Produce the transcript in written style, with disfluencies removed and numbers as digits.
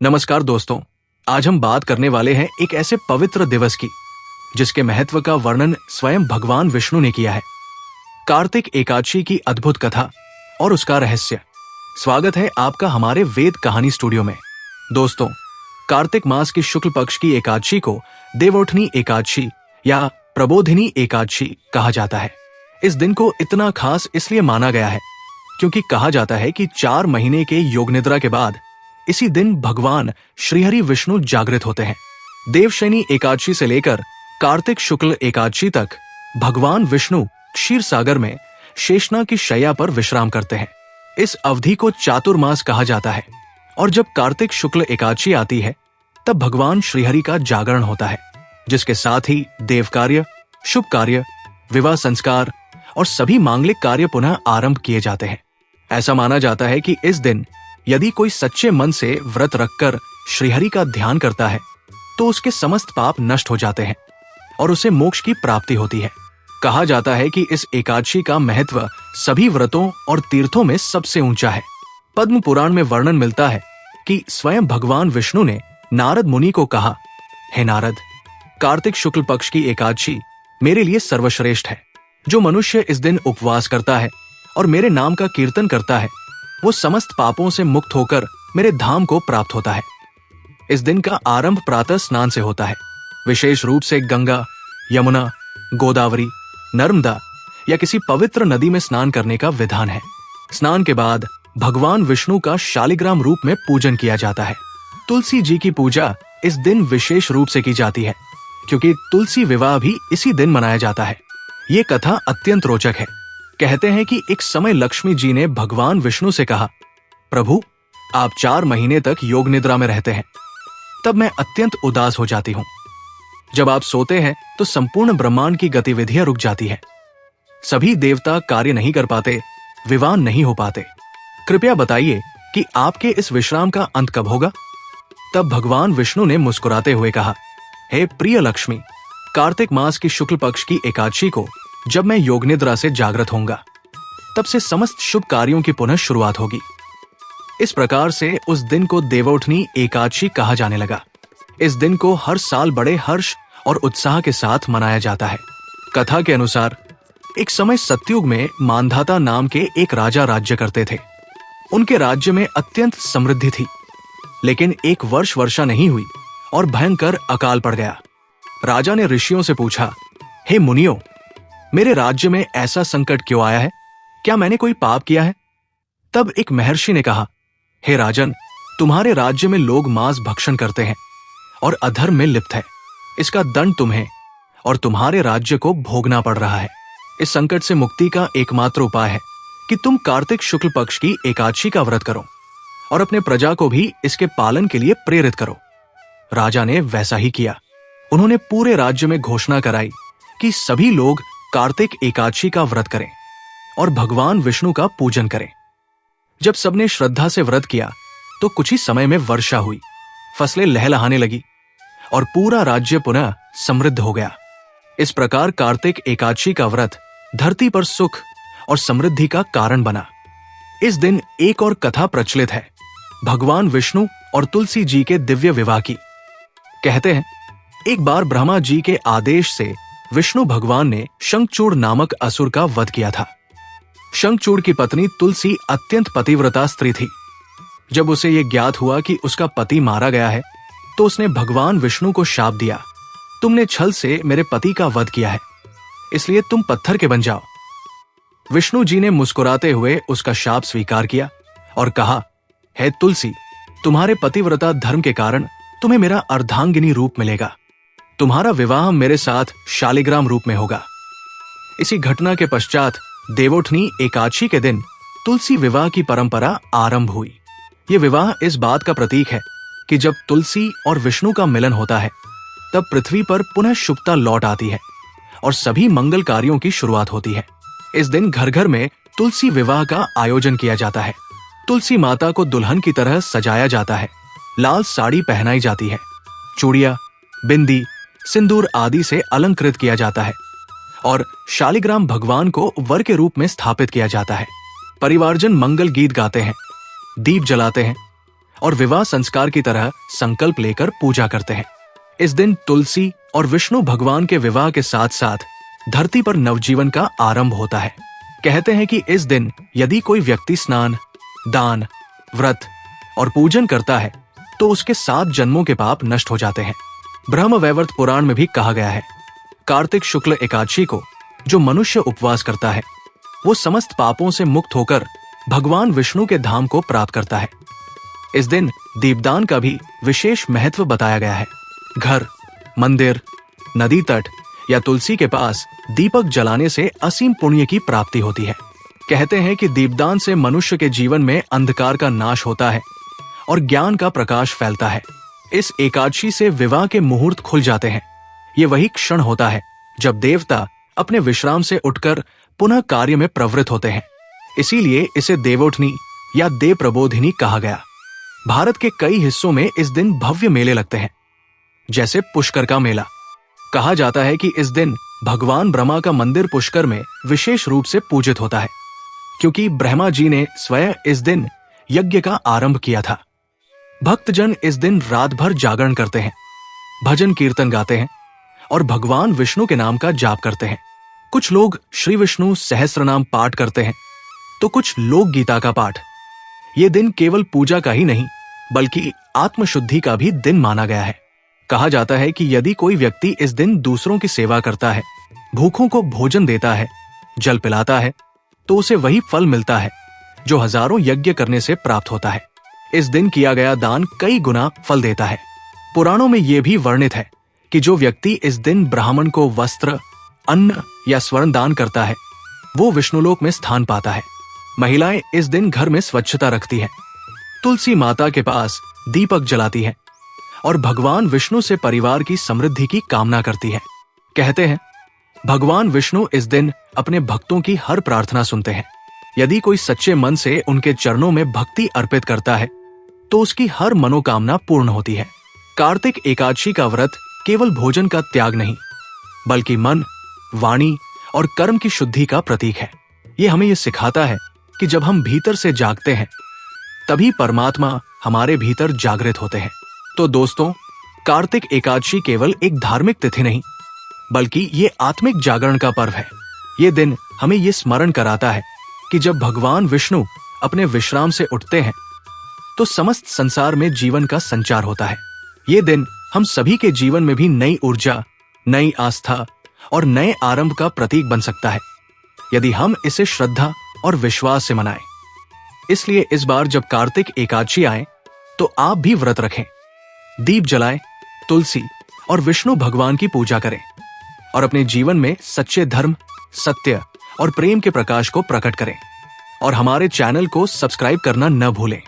नमस्कार दोस्तों, आज हम बात करने वाले हैं एक ऐसे पवित्र दिवस की जिसके महत्व का वर्णन स्वयं भगवान विष्णु ने किया है। कार्तिक एकादशी की अद्भुत कथा और उसका रहस्य। स्वागत है आपका हमारे वेद कहानी स्टूडियो में। दोस्तों, कार्तिक मास की शुक्ल पक्ष की एकादशी को देवोठनी एकादशी या प्रबोधिनी एकादशी कहा जाता है। इस दिन को इतना खास इसलिए माना गया है क्योंकि कहा जाता है कि 4 महीने के योग निद्रा के बाद इसी दिन भगवान श्रीहरि विष्णु जागृत होते हैं। देवशयनी एकादशी से लेकर कार्तिक शुक्ल एकादशी तक भगवान विष्णु क्षीर सागर में शेषना की शैया पर विश्राम करते हैं। इस अवधि को चातुर्मास कहा जाता है और जब कार्तिक शुक्ल एकादशी आती है तब भगवान श्रीहरि का जागरण होता है, जिसके साथ ही देव कार्य, शुभ कार्य, विवाह संस्कार और सभी मांगलिक कार्य पुनः आरंभ किए जाते हैं। ऐसा माना जाता है कि इस दिन यदि कोई सच्चे मन से व्रत रखकर श्रीहरि का ध्यान करता है तो उसके समस्त पाप नष्ट हो जाते हैं और उसे मोक्ष की प्राप्ति होती है। कहा जाता है कि इस एकादशी का महत्व सभी व्रतों और तीर्थों में सबसे ऊंचा है। पद्म पुराण में वर्णन मिलता है कि स्वयं भगवान विष्णु ने नारद मुनि को कहा, हे नारद, कार्तिक शुक्ल पक्ष की एकादशी मेरे लिए सर्वश्रेष्ठ है। जो मनुष्य इस दिन उपवास करता है और मेरे नाम का कीर्तन करता है वो समस्त पापों से मुक्त होकर मेरे धाम को प्राप्त होता है। इस दिन का आरंभ प्रातः स्नान से होता है। विशेष रूप से गंगा, यमुना, गोदावरी, नर्मदा या किसी पवित्र नदी में स्नान करने का विधान है। स्नान के बाद भगवान विष्णु का शालिग्राम रूप में पूजन किया जाता है। तुलसी जी की पूजा इस दिन विशेष रूप से की जाती है क्योंकि तुलसी विवाह भी इसी दिन मनाया जाता है। ये कथा अत्यंत रोचक है। कहते हैं कि एक समय लक्ष्मी जी ने भगवान विष्णु से कहा, प्रभु, आप 4 महीने तक योग निद्रा में रहते हैं, तब मैं अत्यंत उदास हो जाती हूँ। जब आप सोते हैं तो संपूर्ण ब्रह्मांड की गतिविधियां रुक जाती है। सभी देवता कार्य नहीं कर पाते, विवाह नहीं हो पाते। कृपया बताइए कि आपके इस विश्राम का अंत कब होगा? तब भगवान विष्णु ने मुस्कुराते हुए कहा, हे प्रिय लक्ष्मी, कार्तिक मास की शुक्ल पक्ष की एकादशी को जब मैं योग निद्रा से जागृत होऊंगा तब से समस्त शुभ कार्यों की पुनः शुरुआत होगी। इस प्रकार से उस दिन को देवोठनी एकादशी कहा जाने लगा। इस दिन को हर साल बड़े हर्ष और उत्साह के साथ मनाया जाता है। कथा के अनुसार एक समय सतयुग में मानधाता नाम के एक राजा राज्य करते थे। उनके राज्य में अत्यंत समृद्धि थी, लेकिन एक वर्ष वर्षा नहीं हुई और भयंकर अकाल पड़ गया। राजा ने ऋषियों से पूछा, हे मुनियों, मेरे राज्य में ऐसा संकट क्यों आया है? क्या मैंने कोई पाप किया है? तब एक महर्षि ने कहा, हे राजन, तुम्हारे राज्य में लोग मांस भक्षण करते हैं और अधर्म में लिप्त है। इसका दंड तुम्हें और तुम्हारे राज्य को भोगना पड़ रहा है। इस संकट से मुक्ति का एकमात्र उपाय है कि तुम कार्तिक शुक्ल पक्ष की एकादशी का व्रत करो और अपने प्रजा को भी इसके पालन के लिए प्रेरित करो। राजा ने वैसा ही किया। उन्होंने पूरे राज्य में घोषणा कराई कि सभी लोग कार्तिक एकादशी का व्रत करें और भगवान विष्णु का पूजन करें। जब सबने श्रद्धा से व्रत किया तो कुछ ही समय में वर्षा हुई, फसलें लहलहाने लगी और पूरा राज्य पुनः समृद्ध हो गया। इस प्रकार कार्तिक एकादशी का व्रत धरती पर सुख और समृद्धि का कारण बना। इस दिन एक और कथा प्रचलित है, भगवान विष्णु और तुलसी जी के दिव्य विवाह की। कहते हैं, एक बार ब्रह्मा जी के आदेश से विष्णु भगवान ने शंखचूड़ नामक असुर का वध किया था। शंखचूड़ की पत्नी तुलसी अत्यंत पतिव्रता स्त्री थी। जब उसे यह ज्ञात हुआ कि उसका पति मारा गया है तो उसने भगवान विष्णु को शाप दिया, तुमने छल से मेरे पति का वध किया है, इसलिए तुम पत्थर के बन जाओ। विष्णु जी ने मुस्कुराते हुए उसका शाप स्वीकार किया और कहा, हे तुलसी, तुम्हारे पतिव्रता धर्म के कारण तुम्हें मेरा अर्धांगिनी रूप मिलेगा। तुम्हारा विवाह मेरे साथ शालिग्राम रूप में होगा। इसी घटना के पश्चात देवोठनी एकादशी के दिन तुलसी विवाह की परंपरा आरंभ हुई। यह विवाह इस बात का प्रतीक है कि जब तुलसी और विष्णु का मिलन होता है तब पृथ्वी पर पुनः शुभता लौट आती है और सभी मंगल कार्यों की शुरुआत होती है। इस दिन घर घर में तुलसी विवाह का आयोजन किया जाता है। तुलसी माता को दुल्हन की तरह सजाया जाता है, लाल साड़ी पहनाई जाती है, चूड़ियां, बिंदी, सिंदूर आदि से अलंकृत किया जाता है और शालिग्राम भगवान को वर के रूप में स्थापित किया जाता है। परिवारजन मंगल गीत गाते हैं, दीप जलाते हैं और विवाह संस्कार की तरह संकल्प लेकर पूजा करते हैं। इस दिन तुलसी और विष्णु भगवान के विवाह के साथ साथ धरती पर नवजीवन का आरंभ होता है। कहते हैं कि इस दिन यदि कोई व्यक्ति स्नान, दान, व्रत और पूजन करता है तो उसके 7 जन्मों के पाप नष्ट हो जाते हैं। ब्रह्मवैवर्त पुराण में भी कहा गया है, कार्तिक शुक्ल एकादशी को जो मनुष्य उपवास करता है वो समस्त पापों से मुक्त होकर भगवान विष्णु के धाम को प्राप्त करता है। इस दिन दीपदान का भी विशेष महत्व बताया गया है। घर, मंदिर, नदी तट या तुलसी के पास दीपक जलाने से असीम पुण्य की प्राप्ति होती है। कहते हैं कि दीपदान से मनुष्य के जीवन में अंधकार का नाश होता है और ज्ञान का प्रकाश फैलता है। इस एकादशी से विवाह के मुहूर्त खुल जाते हैं। ये वही क्षण होता है जब देवता अपने विश्राम से उठकर पुनः कार्य में प्रवृत्त होते हैं। इसीलिए इसे देवोठनी या देव प्रबोधिनी कहा गया। भारत के कई हिस्सों में इस दिन भव्य मेले लगते हैं, जैसे पुष्कर का मेला। कहा जाता है कि इस दिन भगवान ब्रह्मा का मंदिर पुष्कर में विशेष रूप से पूजित होता है, क्योंकि ब्रह्मा जी ने स्वयं इस दिन यज्ञ का आरंभ किया था। भक्तजन इस दिन रात भर जागरण करते हैं, भजन कीर्तन गाते हैं और भगवान विष्णु के नाम का जाप करते हैं। कुछ लोग श्री विष्णु सहस्त्रनाम पाठ करते हैं तो कुछ लोक गीता का पाठ। ये दिन केवल पूजा का ही नहीं बल्कि आत्मशुद्धि का भी दिन माना गया है। कहा जाता है कि यदि कोई व्यक्ति इस दिन दूसरों की सेवा करता है, भूखों को भोजन देता है, जल पिलाता है, तो उसे वही फल मिलता है जो हजारों यज्ञ करने से प्राप्त होता है। इस दिन किया गया दान कई गुना फल देता है। पुराणों में यह भी वर्णित है कि जो व्यक्ति इस दिन ब्राह्मण को वस्त्र, अन्न या स्वर्ण दान करता है वो विष्णुलोक में स्थान पाता है। महिलाएं इस दिन घर में स्वच्छता रखती हैं, तुलसी माता के पास दीपक जलाती हैं और भगवान विष्णु से परिवार की समृद्धि की कामना करती है। कहते हैं भगवान विष्णु इस दिन अपने भक्तों की हर प्रार्थना सुनते हैं। यदि कोई सच्चे मन से उनके चरणों में भक्ति अर्पित करता है तो उसकी हर मनोकामना पूर्ण होती है। कार्तिक एकादशी का व्रत केवल भोजन का त्याग नहीं बल्कि मन, वाणी और कर्म की शुद्धि का प्रतीक है। ये हमें ये सिखाता है कि जब हम भीतर से जागते हैं तभी परमात्मा हमारे भीतर जागृत होते हैं। तो दोस्तों, कार्तिक एकादशी केवल एक धार्मिक तिथि नहीं बल्कि ये आत्मिक जागरण का पर्व है। ये दिन हमें ये स्मरण कराता है कि जब भगवान विष्णु अपने विश्राम से उठते हैं तो समस्त संसार में जीवन का संचार होता है। ये दिन हम सभी के जीवन में भी नई ऊर्जा, नई आस्था और नए आरंभ का प्रतीक बन सकता है यदि हम इसे श्रद्धा और विश्वास से मनाएं। इसलिए इस बार जब कार्तिक एकादशी आए तो आप भी व्रत रखें, दीप जलाएं, तुलसी और विष्णु भगवान की पूजा करें और अपने जीवन में सच्चे धर्म, सत्य और प्रेम के प्रकाश को प्रकट करें। और हमारे चैनल को सब्सक्राइब करना न भूलें।